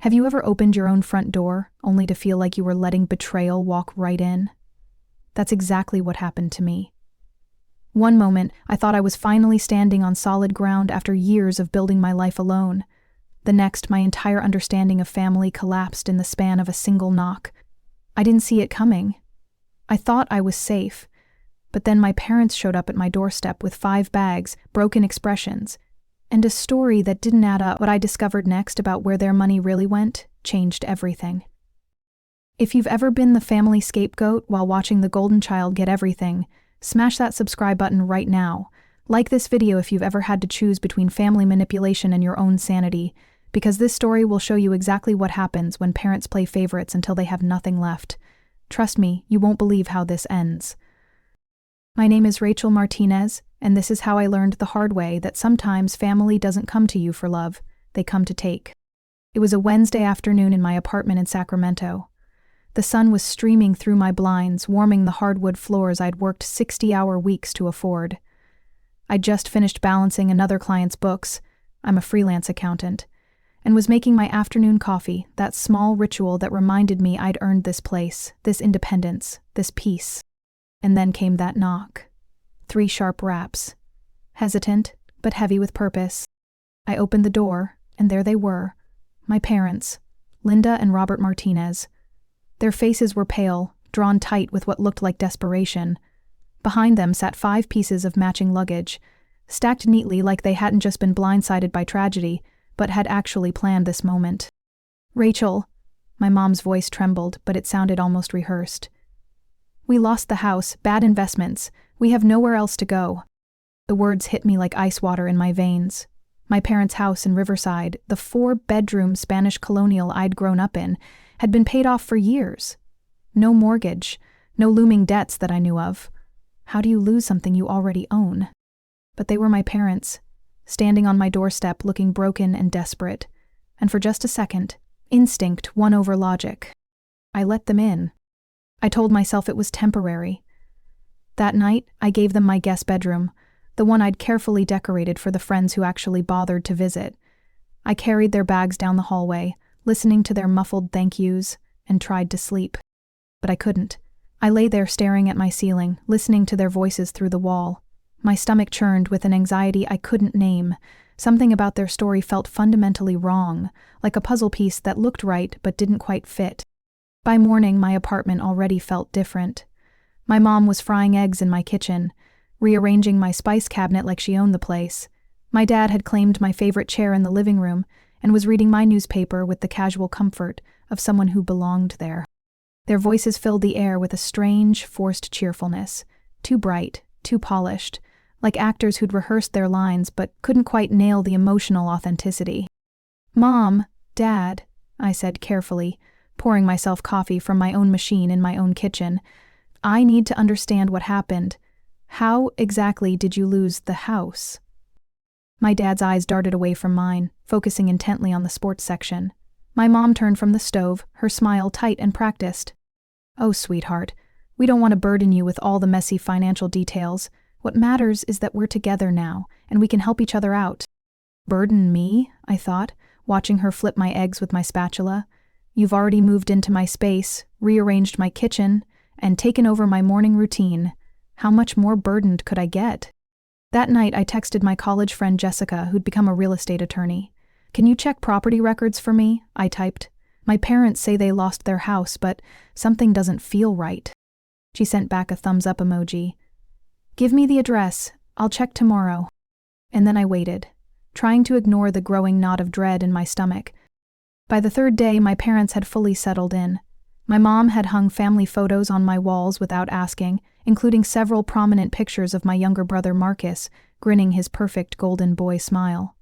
Have you ever opened your own front door only to feel like you were letting betrayal walk right in? That's exactly what happened to me. One moment, I thought I was finally standing on solid ground after years of building my life alone. The next, my entire understanding of family collapsed in the span of a single knock. I didn't see it coming. I thought I was safe, but then my parents showed up at my doorstep with 5 bags, broken expressions, and a story that didn't add up. What I discovered next about where their money really went changed everything. If you've ever been the family scapegoat while watching the golden child get everything, smash that subscribe button right now. Like this video if you've ever had to choose between family manipulation and your own sanity, because this story will show you exactly what happens when parents play favorites until they have nothing left. Trust me, you won't believe how this ends. My name is Rachel Martinez, and this is how I learned the hard way that sometimes family doesn't come to you for love, they come to take. It was a Wednesday afternoon in my apartment in Sacramento. The sun was streaming through my blinds, warming the hardwood floors I'd worked 60-hour weeks to afford. I'd just finished balancing another client's books, I'm a freelance accountant, and was making my afternoon coffee, that small ritual that reminded me I'd earned this place, this independence, this peace. And then came that knock. 3 sharp raps. Hesitant, but heavy with purpose. I opened the door, and there they were, my parents, Linda and Robert Martinez. Their faces were pale, drawn tight with what looked like desperation. Behind them sat 5 pieces of matching luggage, stacked neatly like they hadn't just been blindsided by tragedy, but had actually planned this moment. "Rachel," my mom's voice trembled, but it sounded almost rehearsed. "We lost the house, bad investments, we have nowhere else to go." The words hit me like ice water in my veins. My parents' house in Riverside, the 4-bedroom Spanish colonial I'd grown up in, had been paid off for years. No mortgage, no looming debts that I knew of. How do you lose something you already own? But they were my parents, standing on my doorstep looking broken and desperate, and for just a second, instinct won over logic. I let them in. I told myself it was temporary. That night, I gave them my guest bedroom, the one I'd carefully decorated for the friends who actually bothered to visit. I carried their bags down the hallway, listening to their muffled thank yous, and tried to sleep. But I couldn't. I lay there staring at my ceiling, listening to their voices through the wall. My stomach churned with an anxiety I couldn't name. Something about their story felt fundamentally wrong, like a puzzle piece that looked right but didn't quite fit. By morning, my apartment already felt different. My mom was frying eggs in my kitchen, rearranging my spice cabinet like she owned the place. My dad had claimed my favorite chair in the living room and was reading my newspaper with the casual comfort of someone who belonged there. Their voices filled the air with a strange, forced cheerfulness, too bright, too polished, like actors who'd rehearsed their lines but couldn't quite nail the emotional authenticity. "Mom, Dad," I said carefully, pouring myself coffee from my own machine in my own kitchen, "I need to understand what happened. How exactly did you lose the house?" My dad's eyes darted away from mine, focusing intently on the sports section. My mom turned from the stove, her smile tight and practiced. "Oh, sweetheart, we don't want to burden you with all the messy financial details. What matters is that we're together now, and we can help each other out." "Burden me?" I thought, watching her flip my eggs with my spatula. "You've already moved into my space, rearranged my kitchen, and taken over my morning routine. How much more burdened could I get?" That night, I texted my college friend Jessica, who'd become a real estate attorney. "Can you check property records for me?" I typed. "My parents say they lost their house, but something doesn't feel right." She sent back a thumbs-up emoji. "Give me the address. I'll check tomorrow." And then I waited, trying to ignore the growing knot of dread in my stomach. By the 3rd day, my parents had fully settled in. My mom had hung family photos on my walls without asking, including several prominent pictures of my younger brother Marcus, grinning his perfect golden boy smile.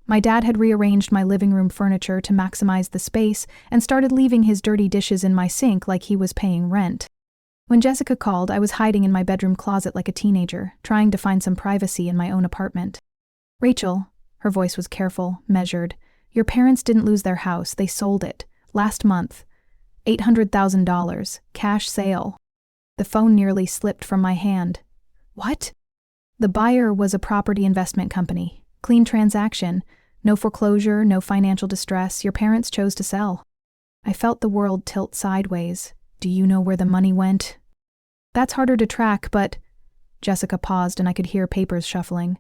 My dad had rearranged my living room furniture to maximize the space and started leaving his dirty dishes in my sink like he was paying rent. When Jessica called, I was hiding in my bedroom closet like a teenager, trying to find some privacy in my own apartment. "Rachel," her voice was careful, measured, "your parents didn't lose their house, they sold it. Last month. $800,000, cash sale." The phone nearly slipped from my hand. "What?" "The buyer was a property investment company. Clean transaction. No foreclosure, no financial distress. Your parents chose to sell. I felt the world tilt sideways. Do you know where the money went? That's harder to track, but… Jessica paused and I could hear papers shuffling.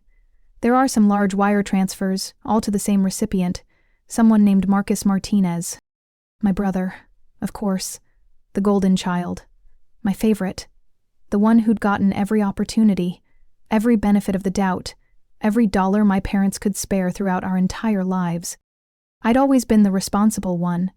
There are some large wire transfers, all to the same recipient, someone named Marcus Martinez. My brother, of course. The golden child. My favorite. The one who'd gotten every opportunity, every benefit of the doubt, every dollar my parents could spare throughout our entire lives. I'd always been the responsible one,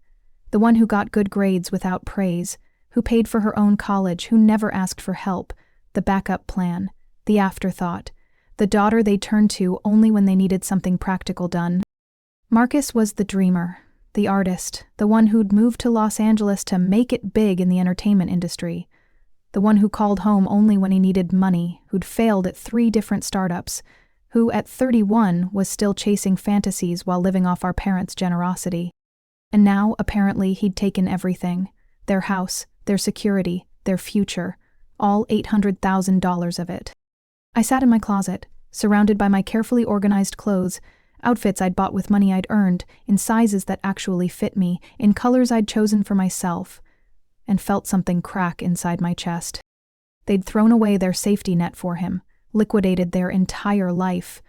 the one who got good grades without praise, who paid for her own college, who never asked for help, the backup plan, the afterthought, the daughter they turned to only when they needed something practical done. Marcus was the dreamer, the artist, the one who'd moved to Los Angeles to make it big in the entertainment industry, the one who called home only when he needed money, who'd failed at 3 different startups, who at 31 was still chasing fantasies while living off our parents' generosity. And now, apparently, he'd taken everything, their house, their security, their future, all $800,000 of it. I sat in my closet, surrounded by my carefully organized clothes, outfits I'd bought with money I'd earned, in sizes that actually fit me, in colors I'd chosen for myself, and felt something crack inside my chest. They'd thrown away their safety net for him, liquidated their entire life,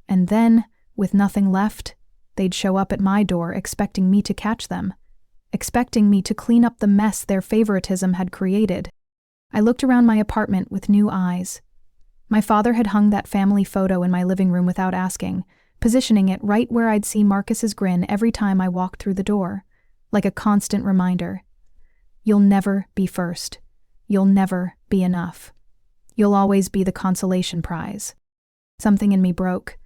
and then, with nothing left, they'd show up at my door expecting me to catch them, expecting me to clean up the mess their favoritism had created. I looked around my apartment with new eyes. My father had hung that family photo in my living room without asking, positioning it right where I'd see Marcus's grin every time I walked through the door, like a constant reminder. You'll never be first. You'll never be enough. You'll always be the consolation prize. Something in me broke,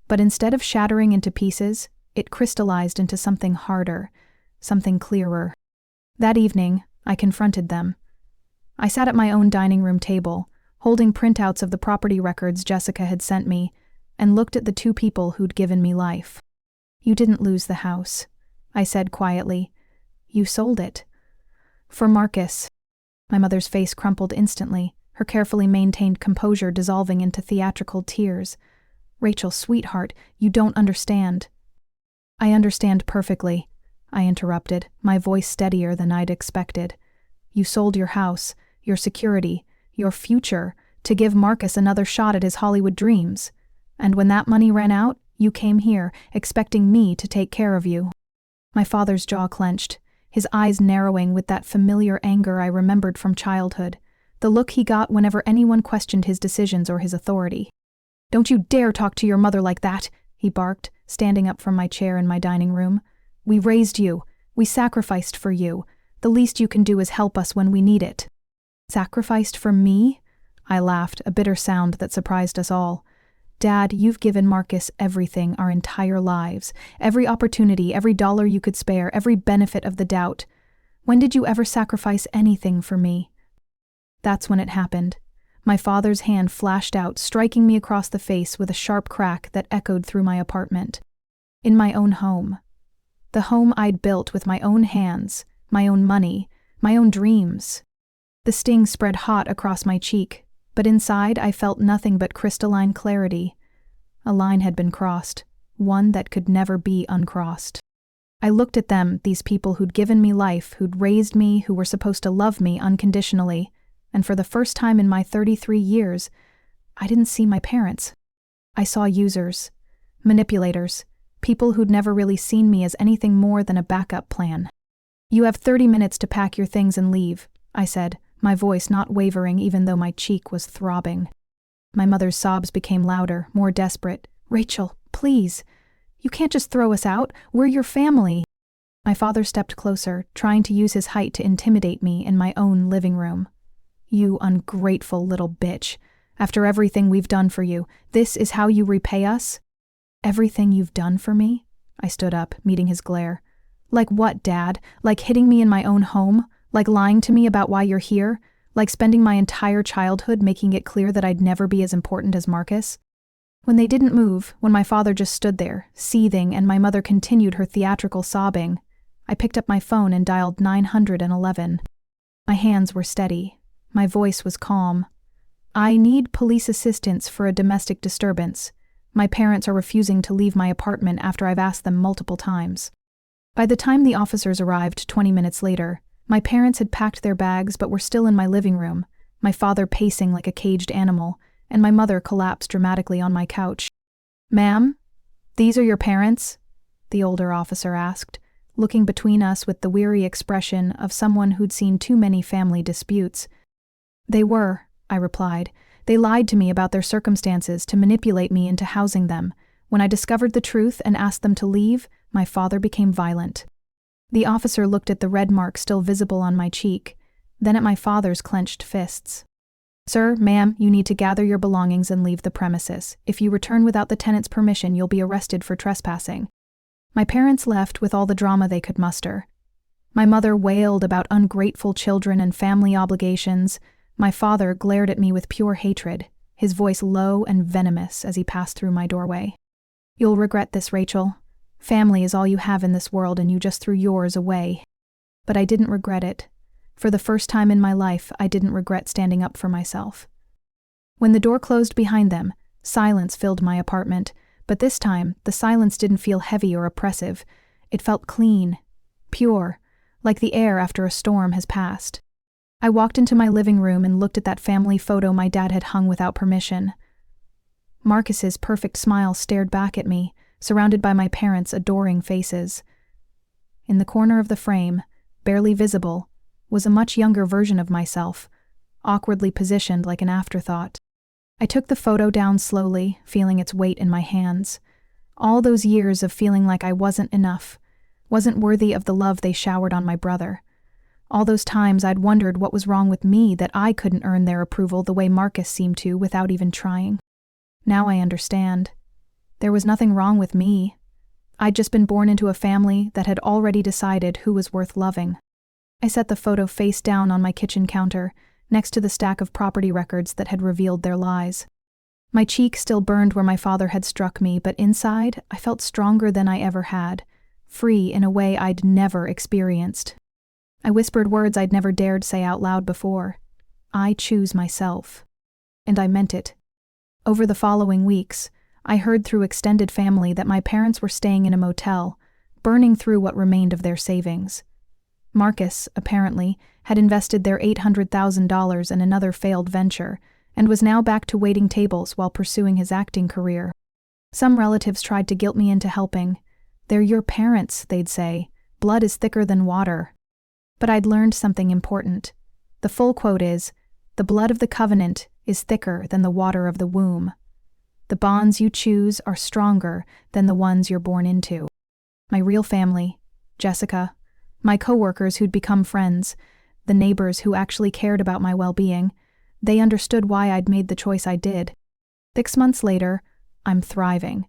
but instead of shattering into pieces, it crystallized into something harder, something clearer. That evening, I confronted them. I sat at my own dining room table, holding printouts of the property records Jessica had sent me, and looked at the 2 people who'd given me life. You didn't lose the house, I said quietly. You sold it. For Marcus. My mother's face crumpled instantly, her carefully maintained composure dissolving into theatrical tears. Rachel, sweetheart, you don't understand. I understand perfectly, I interrupted, my voice steadier than I'd expected. You sold your house, your security, your future, to give Marcus another shot at his Hollywood dreams. And when that money ran out, you came here, expecting me to take care of you. My father's jaw clenched, his eyes narrowing with that familiar anger I remembered from childhood, the look he got whenever anyone questioned his decisions or his authority. Don't you dare talk to your mother like that, he barked, standing up from my chair in my dining room. We raised you. We sacrificed for you. The least you can do is help us when we need it. Sacrificed for me? I laughed, a bitter sound that surprised us all. Dad, you've given Marcus everything our entire lives, every opportunity, every dollar you could spare, every benefit of the doubt. When did you ever sacrifice anything for me? That's when it happened. My father's hand flashed out, striking me across the face with a sharp crack that echoed through my apartment. In my own home. The home I'd built with my own hands, my own money, my own dreams. The sting spread hot across my cheek, but inside I felt nothing but crystalline clarity. A line had been crossed, one that could never be uncrossed. I looked at them, these people who'd given me life, who'd raised me, who were supposed to love me unconditionally, and for the first time in my 33 years, I didn't see my parents. I saw users, manipulators, people who'd never really seen me as anything more than a backup plan. You have 30 minutes to pack your things and leave, I said, my voice not wavering even though my cheek was throbbing. My mother's sobs became louder, more desperate. Rachel, please. You can't just throw us out. We're your family. My father stepped closer, trying to use his height to intimidate me in my own living room. You ungrateful little bitch. After everything we've done for you, this is how you repay us? Everything you've done for me? I stood up, meeting his glare. Like what, Dad? Like hitting me in my own home? Like lying to me about why you're here? Like spending my entire childhood making it clear that I'd never be as important as Marcus? When they didn't move, when my father just stood there, seething, and my mother continued her theatrical sobbing, I picked up my phone and dialed 911. My hands were steady. My voice was calm. I need police assistance for a domestic disturbance. My parents are refusing to leave my apartment after I've asked them multiple times. By the time the officers arrived 20 minutes later, my parents had packed their bags but were still in my living room, my father pacing like a caged animal, and my mother collapsed dramatically on my couch. "Ma'am, these are your parents?" the older officer asked, looking between us with the weary expression of someone who'd seen too many family disputes. "They were," I replied. "They lied to me about their circumstances to manipulate me into housing them. When I discovered the truth and asked them to leave, my father became violent." The officer looked at the red mark still visible on my cheek, then at my father's clenched fists. "Sir, ma'am, you need to gather your belongings and leave the premises. If you return without the tenant's permission, you'll be arrested for trespassing." My parents left with all the drama they could muster. My mother wailed about ungrateful children and family obligations. My father glared at me with pure hatred, his voice low and venomous as he passed through my doorway. "You'll regret this, Rachel. Family is all you have in this world and you just threw yours away." But I didn't regret it. For the first time in my life, I didn't regret standing up for myself. When the door closed behind them, silence filled my apartment, but this time, the silence didn't feel heavy or oppressive. It felt clean, pure, like the air after a storm has passed. I walked into my living room and looked at that family photo my dad had hung without permission. Marcus's perfect smile stared back at me, surrounded by my parents' adoring faces. In the corner of the frame, barely visible, was a much younger version of myself, awkwardly positioned like an afterthought. I took the photo down slowly, feeling its weight in my hands. All those years of feeling like I wasn't enough, wasn't worthy of the love they showered on my brother. All those times I'd wondered what was wrong with me that I couldn't earn their approval the way Marcus seemed to without even trying. Now I understand. There was nothing wrong with me. I'd just been born into a family that had already decided who was worth loving. I set the photo face down on my kitchen counter, next to the stack of property records that had revealed their lies. My cheek still burned where my father had struck me, but inside, I felt stronger than I ever had, free in a way I'd never experienced. I whispered words I'd never dared say out loud before. I choose myself. And I meant it. Over the following weeks, I heard through extended family that my parents were staying in a motel, burning through what remained of their savings. Marcus, apparently, had invested their $800,000 in another failed venture, and was now back to waiting tables while pursuing his acting career. Some relatives tried to guilt me into helping. "They're your parents," they'd say. "Blood is thicker than water." But I'd learned something important. The full quote is, "The blood of the covenant is thicker than the water of the womb. The bonds you choose are stronger than the ones you're born into." My real family, Jessica, my coworkers who'd become friends, the neighbors who actually cared about my well-being, they understood why I'd made the choice I did. 6 months later, I'm thriving.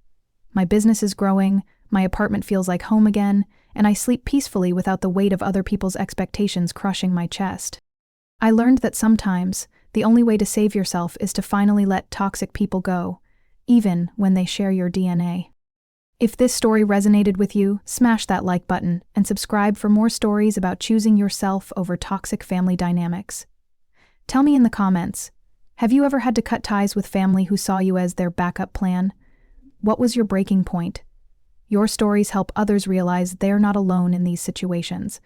My business is growing, my apartment feels like home again, and I sleep peacefully without the weight of other people's expectations crushing my chest. I learned that sometimes, the only way to save yourself is to finally let toxic people go, even when they share your DNA. If this story resonated with you, smash that like button and subscribe for more stories about choosing yourself over toxic family dynamics. Tell me in the comments, have you ever had to cut ties with family who saw you as their backup plan? What was your breaking point? Your stories help others realize they're not alone in these situations.